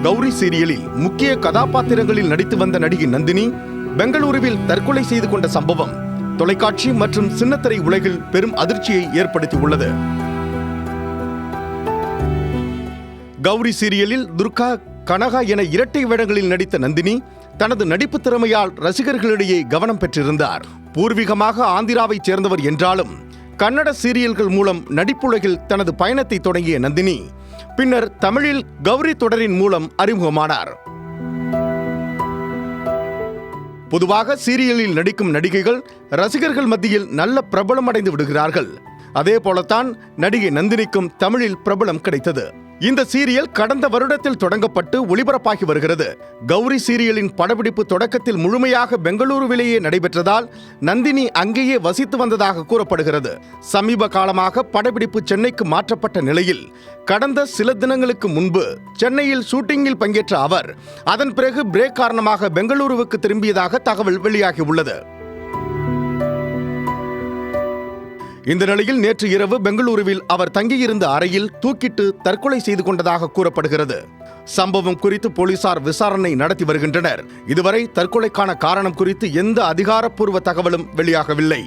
கௌரி சீரியலில் முக்கிய கதாபாத்திரங்களில் நடித்து வந்த நடிகை நந்தினி பெங்களூருவில் தற்கொலை செய்து கொண்ட சம்பவம் தொலைக்காட்சி மற்றும் சின்னத்திரை உலகில் பெரும் அதிர்ச்சியை ஏற்படுத்தியுள்ளது. கௌரி சீரியலில் துர்கா, கனகா என இரட்டை வேடங்களில் நடித்த நந்தினி தனது நடிப்பு திறமையால் ரசிகர்களிடையே கவனம் பெற்றிருந்தார். பூர்வீகமாக ஆந்திராவைச் சேர்ந்தவர் என்றாலும் கன்னட சீரியல்கள் மூலம் நடிப்புலகில் தனது பயணத்தை தொடங்கிய நந்தினி பின்னர் தமிழில் கௌரி தொடரின் மூலம் அறிமுகமானார். பொதுவாக சீரியலில் நடிக்கும் நடிகைகள் ரசிகர்கள் மத்தியில் நல்ல பிரபலமடைந்து விடுகிறார்கள். அதே போலத்தான் நடிகை நந்தினிக்கும் தமிழில் பிரபலம் கிடைத்தது. இந்த சீரியல் கடந்த வருடத்தில் தொடங்கப்பட்டு ஒளிபரப்பாகி வருகிறது. கௌரி சீரியலின் படப்பிடிப்பு தொடக்கத்தில் முழுமையாக பெங்களூருவிலேயே நடைபெற்றதால் நந்தினி அங்கேயே வசித்து வந்ததாக கூறப்படுகிறது. சமீப காலமாக படப்பிடிப்பு சென்னைக்கு மாற்றப்பட்ட நிலையில் கடந்த சில தினங்களுக்கு முன்பு சென்னையில் ஷூட்டிங்கில் பங்கேற்ற அவர் அதன் பிறகு பிரேக் காரணமாக பெங்களூருவுக்கு திரும்பியதாக தகவல் வெளியாகியுள்ளது. இந்த நிலையில் நேற்று இரவு பெங்களூருவில் அவர் தங்கியிருந்த அறையில் தூக்கிட்டு தற்கொலை செய்து கொண்டதாக கூறப்படுகிறது. சம்பவம் குறித்து போலீசார் விசாரணை நடத்தி வருகின்றனர். இதுவரை தற்கொலைக்கான காரணம் குறித்து எந்த அதிகாரப்பூர்வ தகவலும் வெளியாகவில்லை.